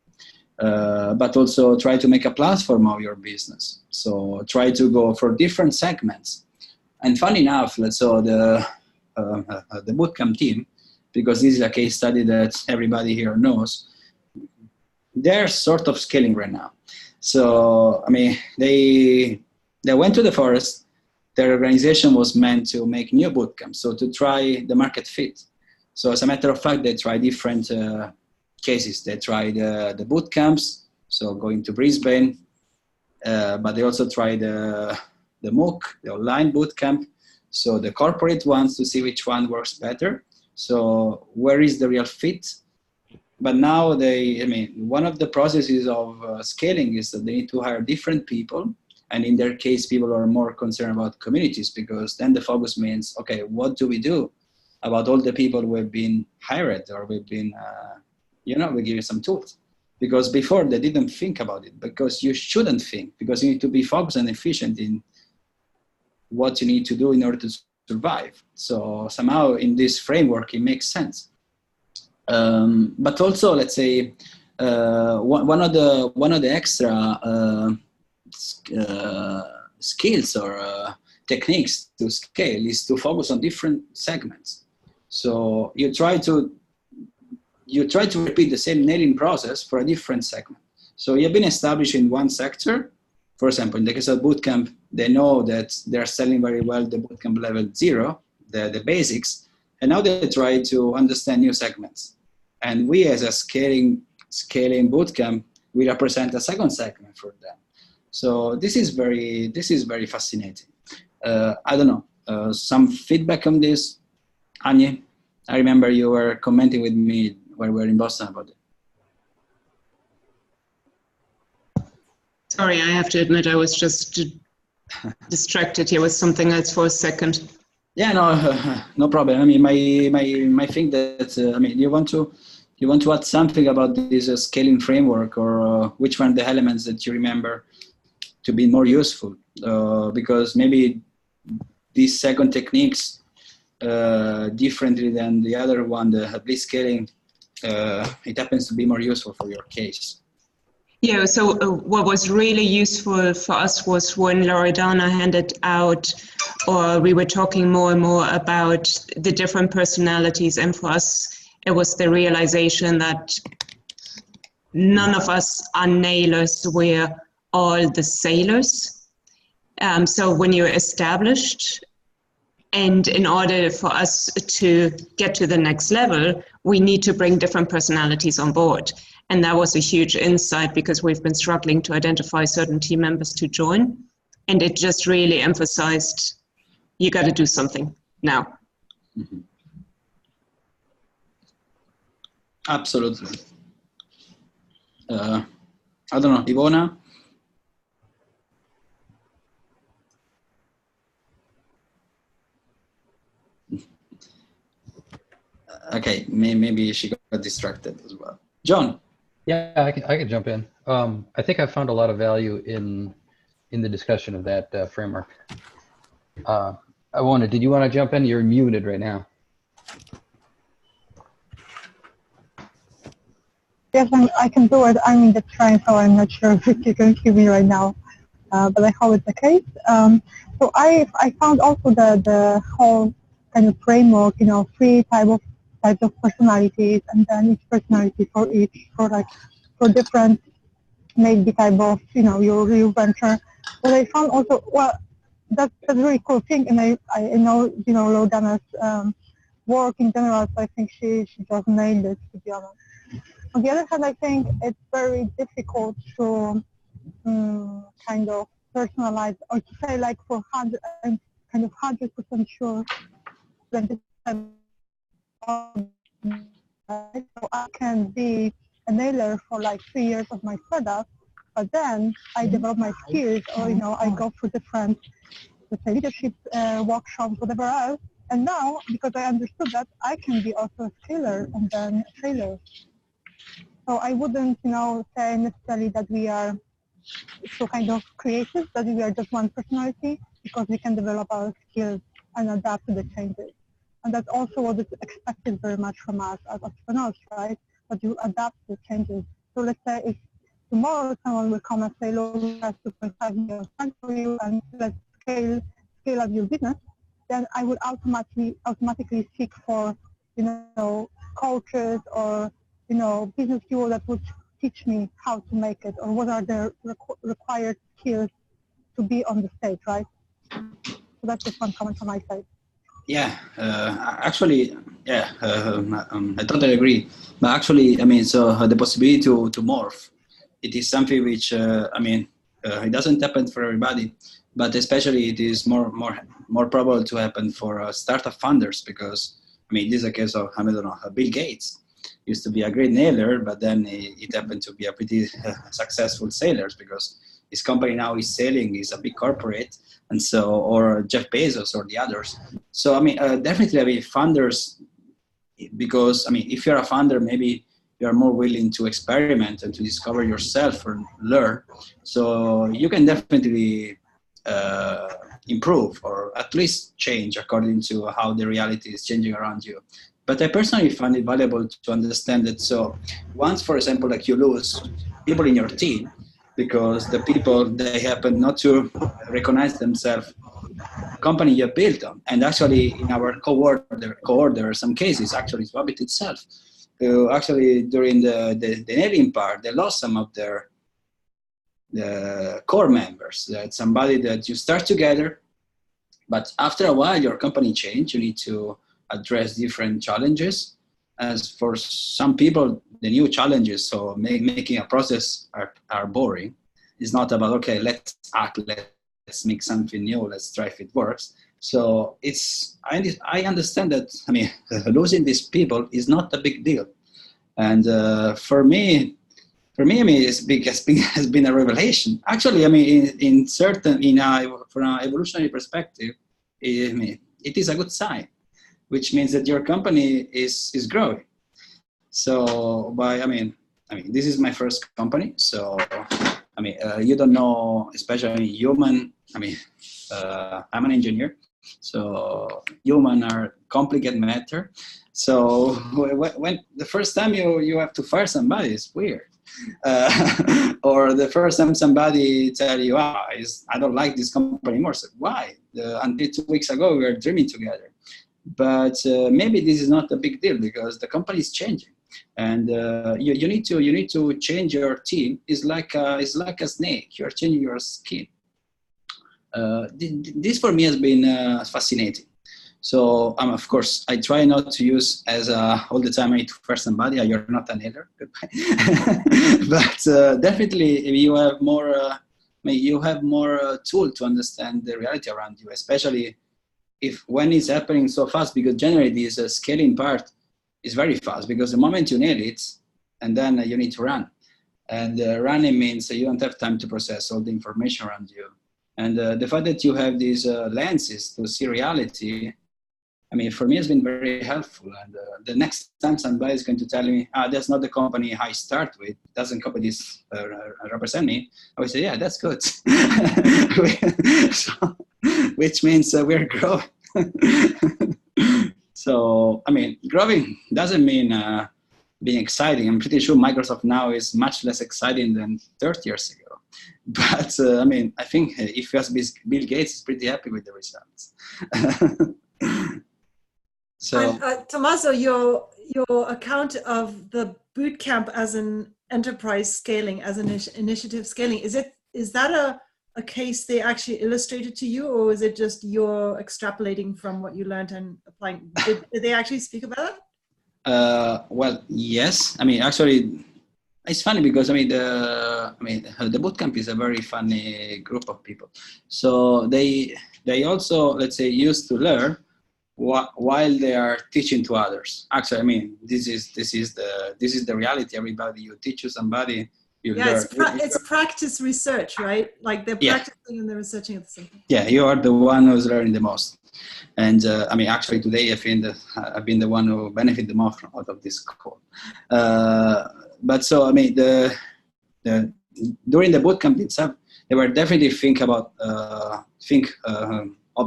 But also try to make a platform of your business. So try to go for different segments. And funny enough, let's say the bootcamp team, because this is a case study that everybody here knows, they're sort of scaling right now. So they went to the forest. Their organization was meant to make new bootcamps, so to try the market fit. So as a matter of fact, they tried different cases. They tried the bootcamps, so going to Brisbane, but they also tried the MOOC, the online bootcamp, so the corporate ones, to see which one works better. So where is the real fit? But now one of the processes of scaling is that they need to hire different people. And in their case, people are more concerned about communities, because then the focus means, okay, what do we do about all the people who have been hired, or we've been, we give you some tools. Because before they didn't think about it, because you shouldn't think, because you need to be focused and efficient in what you need to do in order to survive. So somehow in this framework, it makes sense. But also, let's say, one of the extra skills or techniques to scale is to focus on different segments. So you try to repeat the same nailing process for a different segment. So you've been established in one sector. For example, in the case of bootcamp, they know that they're selling very well the bootcamp level 0, the basics, and now they try to understand new segments. And we, as a scaling bootcamp, we represent a second segment for them. So this is very fascinating. I don't know. some feedback on this? Anya, I remember you were commenting with me when we were in Boston about it. Sorry, I have to admit I was just distracted here with something else for a second. Yeah, no, no problem. I mean, my thing that I mean, you want to add something about this scaling framework, or which one of the elements that you remember to be more useful? Because maybe these second techniques differently than the other one, the bliss scaling, it happens to be more useful for your case. Yeah, so what was really useful for us was when Loredana handed out, or we were talking more and more about the different personalities, and for us it was the realization that none of us are nailers, we're all the sailors. So when you're established, and in order for us to get to the next level, we need to bring different personalities on board. And that was a huge insight, because we've been struggling to identify certain team members to join. And it just really emphasized, you got to do something now. Mm-hmm. Absolutely. I don't know, Ivona? Okay, maybe she got distracted as well. John? Yeah, I can jump in. I think I found a lot of value in the discussion of that framework. Did you want to jump in? You're muted right now. Yes, I can do it. I'm in the train, so I'm not sure if you can hear me right now, but I hope it's the case. So I found also the whole kind of framework, you know, three types of personalities, and then each personality for different maybe type of, you know, your venture. But I found also, well, that's a really cool thing, and I know, you know, Loredana's work in general, so I think she just nailed it, to be honest. On the other hand, I think it's very difficult to kind of personalize, or to say like for 100% sure that this so I can be a nailer for like 3 years of my startup, but then I develop my skills, or, you know, I go through different, let's say, leadership workshops, whatever else, and now, because I understood that, I can be also a scaler and then a trailer. So I wouldn't, you know, say necessarily that we are so kind of creative, that we are just one personality, because we can develop our skills and adapt to the changes. And that's also what is expected very much from us as entrepreneurs, right? That you adapt to changes. So let's say if tomorrow someone will come and say, look, we have 2.5 million for you, and let's scale up your business, then I would automatically seek for, you know, coaches or, you know, business people that would teach me how to make it, or what are the required skills to be on the stage, right? So that's just one comment from my side. Yeah, actually, yeah, I totally agree. But actually, I mean, so the possibility to morph, it is something which, I mean, it doesn't happen for everybody, but especially it is more probable to happen for startup founders, because, I mean, this is a case of, I don't know, Bill Gates used to be a great nailer, but then it happened to be a pretty successful sailor, because his company now is sailing, is a big corporate, and so, or Jeff Bezos or the others. So, I mean, definitely, I mean, funders, because, I mean, if you're a funder, maybe you're more willing to experiment and to discover yourself or learn. So you can definitely improve, or at least change according to how the reality is changing around you. But I personally find it valuable to understand that. So once, for example, like you lose people in your team, because the people, they happen not to recognize themselves company you built on. And actually in our cohort, there are some cases, actually Rabbit itself, who actually during the nailing part, they lost some of their the core members. That's somebody that you start together, but after a while your company change, you need to address different challenges. As for some people, the new challenges, so making a process are boring. It's not about, okay, let's act, let's let's make something new, let's try if it works. So I understand that, I mean, losing these people is not a big deal. And for me, I mean, has been a revelation. Actually, I mean, from an evolutionary perspective, it is a good sign, which means that your company is growing. So, I mean, this is my first company. So, I mean, you don't know, especially human. I mean, I'm an engineer, so human are complicated matter. So when the first time you have to fire somebody, it's weird. Or the first time somebody tell you, I don't like this company anymore. So why? Until 2 weeks ago, we were dreaming together. But maybe this is not a big deal because the company is changing, and you need to change your team. It's like a snake. You are changing your skin. This for me has been fascinating. So of course, I try not to use as all the time I need to fire somebody. You're not an elder, goodbye. But definitely, you have more. You have more tool to understand the reality around you, especially when it's happening so fast. Because generally, this scaling part is very fast. Because the moment you nail it, and then you need to run, and running means you don't have time to process all the information around you. And the fact that you have these lenses to see reality, I mean, for me, it's been very helpful. And the next time somebody is going to tell me, that's not the company I start with, doesn't company represent me, I would say, yeah, that's good. So, which means we're growing. So, I mean, growing doesn't mean being exciting. I'm pretty sure Microsoft now is much less exciting than 30 years ago. But I mean, I think if you ask Bill Gates, is pretty happy with the results. So, and, Tommaso, your account of the bootcamp as an enterprise scaling, as an initiative scaling, is that a case they actually illustrated to you, or is it just you're extrapolating from what you learned and applying? Did they actually speak about that? Well, yes. I mean, actually, it's funny because the bootcamp is a very funny group of people. So they also, let's say, used to learn while they are teaching to others. Actually, I mean, this is the reality. Everybody, you teach to somebody, you learn. It's practice research, right? Like they're practicing and they're researching at the same time. Yeah, you are the one who's learning the most. And I mean, actually, today I think that I've been the one who benefit the most out of this call. But so I mean, during the bootcamp itself, they were definitely think of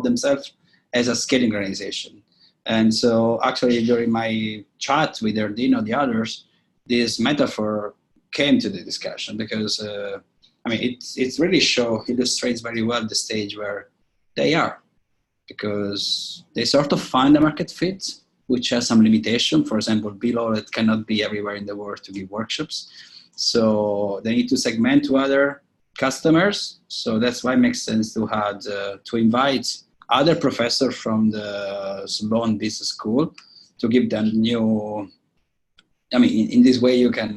themselves as a scaling organization. And so actually during my chat with Erdino, the others, this metaphor came to the discussion because I mean, it really illustrates very well the stage where they are, because they sort of find a market fit, which has some limitation. For example, Below cannot be everywhere in the world to give workshops. So they need to segment to other customers. So that's why it makes sense to invite other professors from the Sloan Business School to give them new. I mean, in this way you can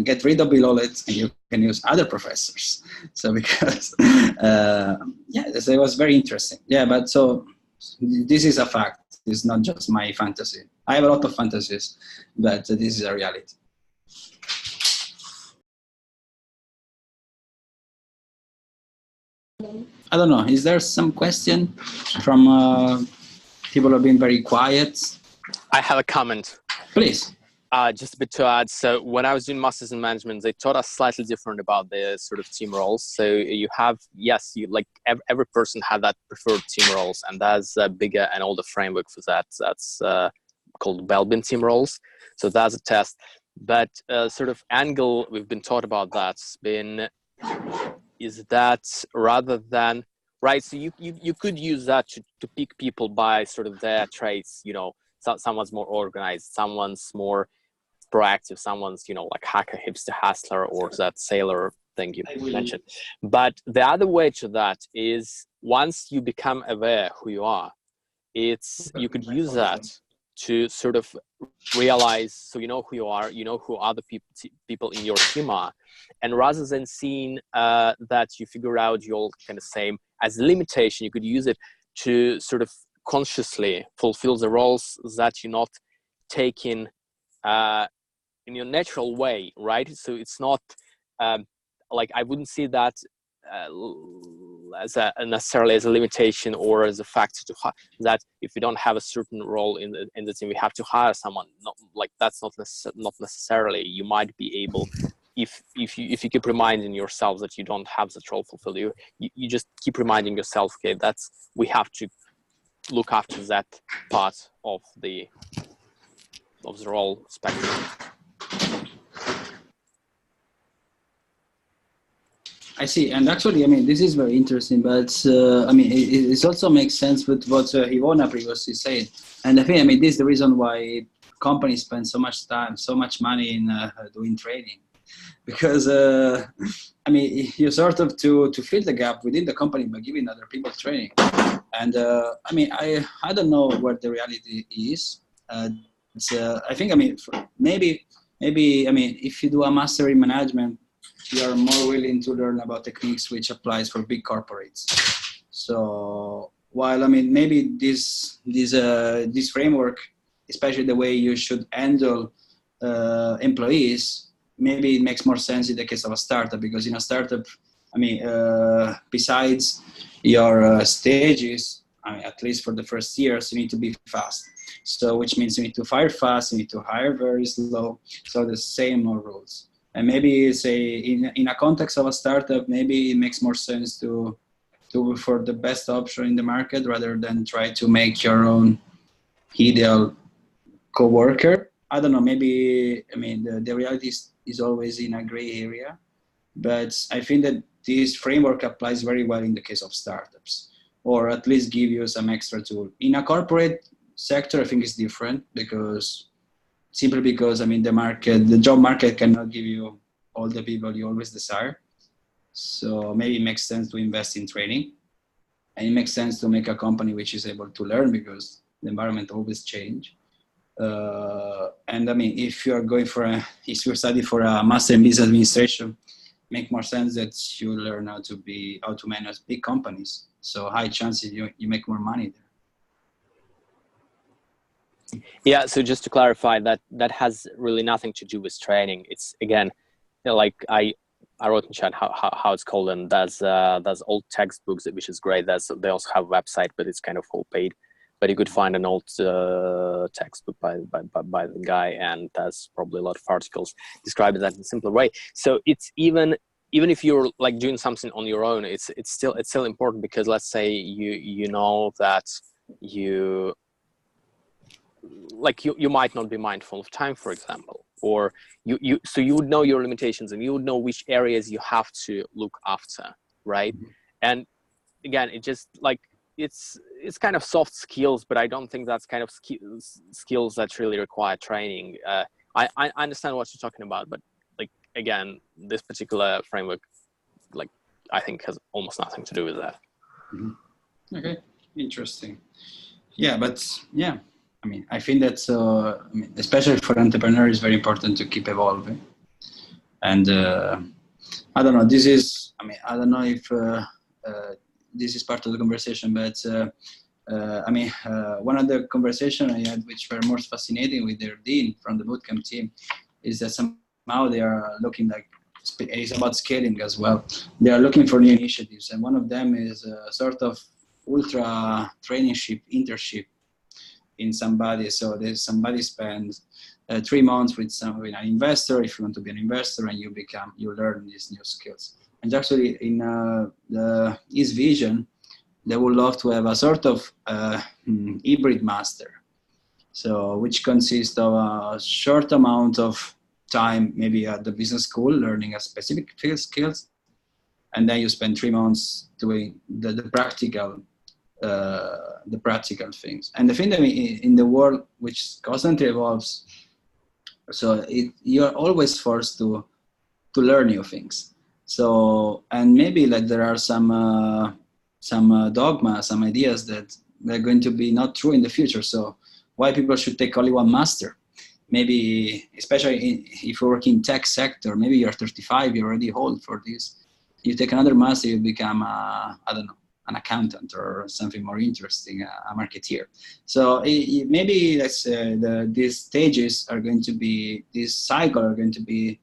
get rid of Below and you can use other professors. So because it was very interesting. Yeah, but so this is a fact. It's not just my fantasy. I have a lot of fantasies, but this is a reality. I don't know. Is there some question from people who have been very quiet? I have a comment. Please. Just a bit to add. So when I was doing Masters in Management, they taught us slightly different about the sort of team roles. So you have, every person had that preferred team roles, and there's a bigger and older framework for that. That's called Belbin team roles. So that's a test. But sort of angle we've been taught about that's been is that rather than right. So you could use that to pick people by sort of their traits. You know, someone's more organized, someone's more proactive, someone's like hacker, hipster, hustler, or that sailor thing you mentioned. But the other way to that is once you become aware who you are, you could use that to sort of realize, so you know who you are, you know who other people in your team are, and rather than seeing that you figure out you're all kind of same as a limitation, you could use it to sort of consciously fulfill the roles that you're not taking in your natural way, right? So it's not like, I wouldn't see that as necessarily as a limitation or as a factor to that if we don't have a certain role in the team, we have to hire someone. Not like that's not necessarily. You might be able, if you keep reminding yourself that you don't have that role fulfilled, you just keep reminding yourself, okay, we have to look after that part of the role spectrum. I see, and actually, I mean, this is very interesting, but I mean, it also makes sense with what Ivona previously said, and I think, I mean, this is the reason why companies spend so much time, so much money in doing training, because I mean, you sort of to fill the gap within the company by giving other people training, and I mean, I don't know what the reality is. I think, I mean, maybe I mean, if you do a master in management, you are more willing to learn about techniques which applies for big corporates. So while, I mean, maybe this framework, especially the way you should handle employees, maybe it makes more sense in the case of a startup, because in a startup, I mean, besides your stages, I mean, at least for the first years, you need to be fast. So which means you need to fire fast, you need to hire very slow. So the same rules. And maybe say in a context of a startup, maybe it makes more sense to for the best option in the market rather than try to make your own ideal coworker. I don't know, maybe, I mean, the reality is always in a gray area, but I think that this framework applies very well in the case of startups, or at least give you some extra tool. In a corporate sector, I think it's different simply because, I mean, the job market cannot give you all the people you always desire. So maybe it makes sense to invest in training, and it makes sense to make a company which is able to learn, because the environment always change. And I mean, if you study for a master in business administration, make more sense that you learn how to manage big companies. So high chances you make more money there. Yeah, so just to clarify, that has really nothing to do with training. It's, again, like I wrote in chat how it's called, and there's old textbooks, which is great. They also have a website, but it's kind of all paid. But you could find an old textbook by the guy, and there's probably a lot of articles describing that in a simpler way. So it's even if you're like doing something on your own, it's still important, because let's say you know that you might not be mindful of time, for example, or so you would know your limitations, and you would know which areas you have to look after, right? Mm-hmm. And again, it just like it's kind of soft skills, but I don't think that's kind of skills that really require training. I understand what you're talking about, but like, again, this particular framework, like, I think has almost nothing to do with that. Mm-hmm. Okay, interesting. Yeah, but yeah, I mean, I think that especially for entrepreneurs, it's very important to keep evolving. And I don't know, I don't know if this is part of the conversation, but I mean, one of the conversations I had, which were most fascinating with their dean from the bootcamp team, is that somehow they are looking like, it's about scaling as well. They are looking for new initiatives. And one of them is a sort of ultra traineeship, internship in somebody. So there's somebody spends 3 months with an investor, if you want to be an investor, and you learn these new skills. And actually in his vision, they would love to have a sort of hybrid master. So which consists of a short amount of time, maybe at the business school, learning a specific skills. And then you spend 3 months doing the practical things. And the thing that in the world which constantly evolves, so you're always forced to learn new things. So, and maybe like there are some dogma, some ideas that they're going to be not true in the future. So why people should take only one master. Maybe, especially if you work in tech sector, maybe you're 35, you're already old for this. You take another master, you become, I don't know, an accountant or something more interesting, a marketeer. So maybe let's these stages are going to be, this cycle are going to be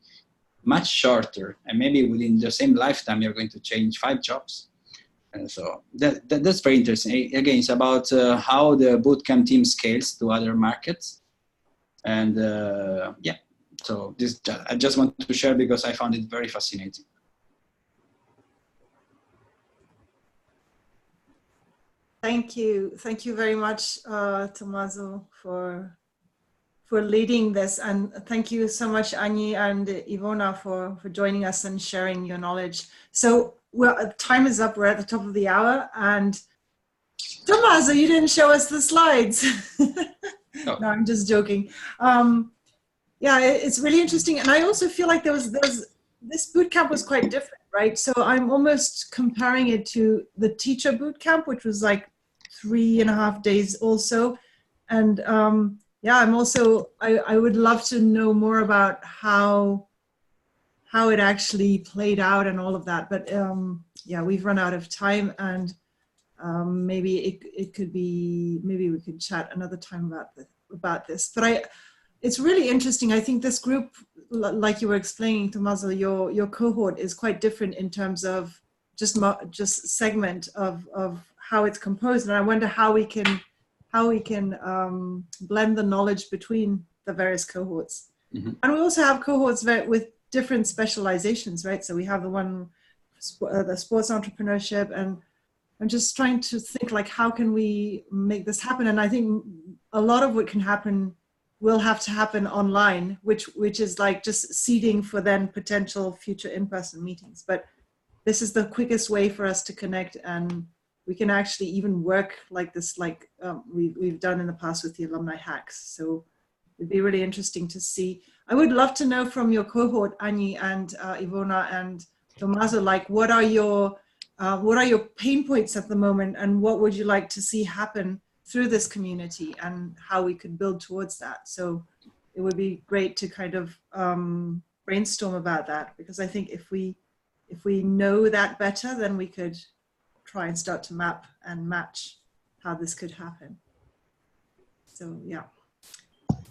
much shorter, and maybe within the same lifetime you're going to change 5 jobs. And so that's very interesting. Again, it's about how the bootcamp team scales to other markets. And yeah, so this I just want to share because I found it very fascinating. Thank you very much, Tommaso, for leading this, and thank you so much, Annie and Ivona, for joining us and sharing your knowledge. So, well, time is up. We're at the top of the hour, and Tommaso, you didn't show us the slides. Oh. No, I'm just joking. Yeah, it's really interesting, and I also feel like this bootcamp was quite different, right? So I'm almost comparing it to the teacher bootcamp, which was like 3.5 days also, and yeah, I'm also, I would love to know more about how it actually played out and all of that. But yeah, we've run out of time, and maybe it could be, maybe we could chat another time about this. But it's really interesting. I think this group, like you were explaining, Tommaso, your cohort is quite different in terms of just segment of how it's composed, and I wonder how we can blend the knowledge between the various cohorts. Mm-hmm. And we also have cohorts with different specializations, right? So we have the one, the sports entrepreneurship, and I'm just trying to think like, how can we make this happen? And I think a lot of what can happen will have to happen online, which is like just seeding for then potential future in-person meetings. But this is the quickest way for us to connect, and we can actually even work like this, like we've done in the past with the alumni hacks. So it'd be really interesting to see. I would love to know from your cohort, Annie and Ivona and Tommaso, like what are your pain points at the moment, and what would you like to see happen through this community, and how we could build towards that. So it would be great to kind of brainstorm about that, because I think if we know that better, then we could try and start to map and match how this could happen. So yeah,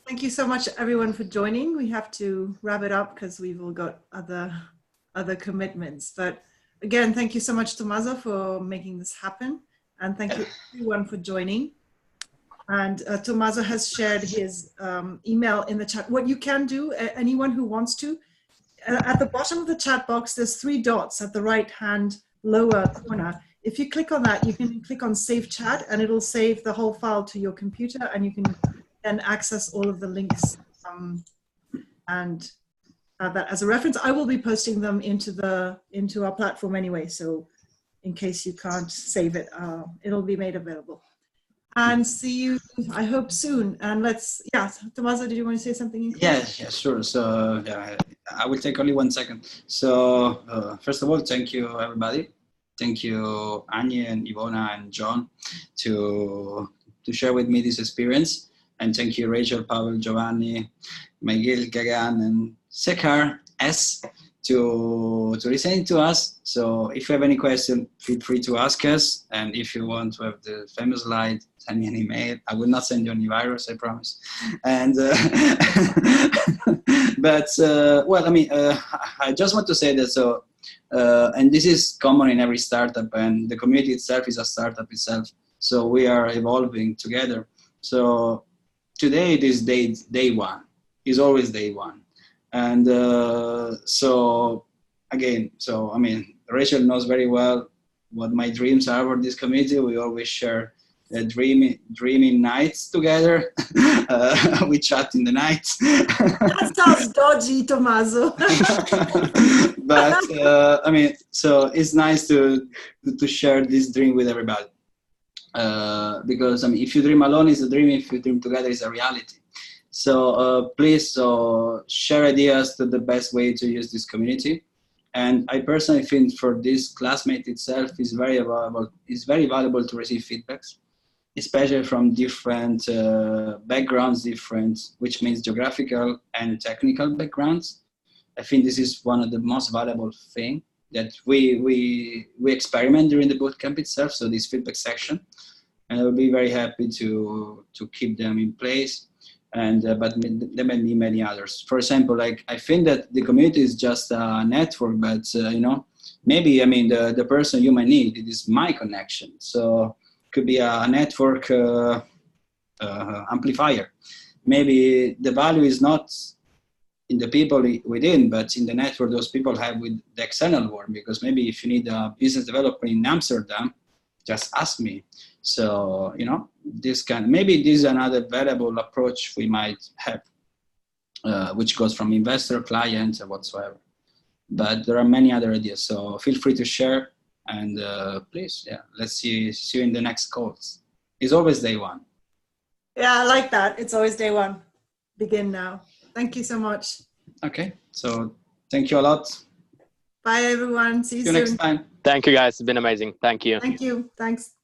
thank you so much everyone for joining. We have to wrap it up because we've all got other commitments. But again, thank you so much, Tommaso, for making this happen, and thank you everyone for joining. And Tommaso has shared his email in the chat. What you can do, anyone who wants to, at the bottom of the chat box, there's 3 dots at the right-hand lower corner. If you click on that, you can click on Save Chat, and it'll save the whole file to your computer, and you can then access all of the links and have that as a reference. I will be posting them into our platform anyway, so in case you can't save it, it'll be made available. And see you, I hope, soon. And yeah, Tommaso, did you want to say something? Yeah, sure. So yeah, I will take only 1 second. So first of all, thank you, everybody. Thank you, Annie and Ivona and John, to share with me this experience. And thank you, Rachel, Pavel, Giovanni, Miguel, Gagan, and Sekar S. to listen to us. So if you have any question, feel free to ask us. And if you want to have the famous slide, send me an email. I will not send you any virus, I promise. And but well, I mean, I just want to say that. So and this is common in every startup, and the community itself is a startup itself. So we are evolving together. So today it is day one. It's always day one. And so again, so I mean, Rachel knows very well what my dreams are for this community. We always share dreaming nights together. We chat in the night. That sounds dodgy, Tommaso. But I mean, so it's nice to share this dream with everybody. Because I mean, if you dream alone, it's a dream. If you dream together, it's a reality. So please share ideas to the best way to use this community. And I personally think for this classmate itself is very valuable. It's very valuable to receive feedbacks. especially from different backgrounds, which means geographical and technical backgrounds. I think this is one of the most valuable thing that we experiment during the bootcamp itself. So this feedback section, and I will be very happy to keep them in place. And but there may be many others. For example, like I think that the community is just a network, but you know, maybe I mean the person you might need, it is my connection. So it could be a network amplifier. Maybe the value is not in the people within, but in the network those people have with the external world. Because maybe if you need a business developer in Amsterdam, just ask me. So, you know, maybe this is another variable approach we might have, which goes from investor, client, or whatsoever. But there are many other ideas. So feel free to share, and please, yeah, let's see you in the next calls. It's always day one. Yeah, I like that. It's always day one. Begin now. Thank you so much. Okay, so thank you a lot. Bye, everyone. See you soon. Next time. Thank you, guys. It's been amazing. Thank you. Thank you. Thanks.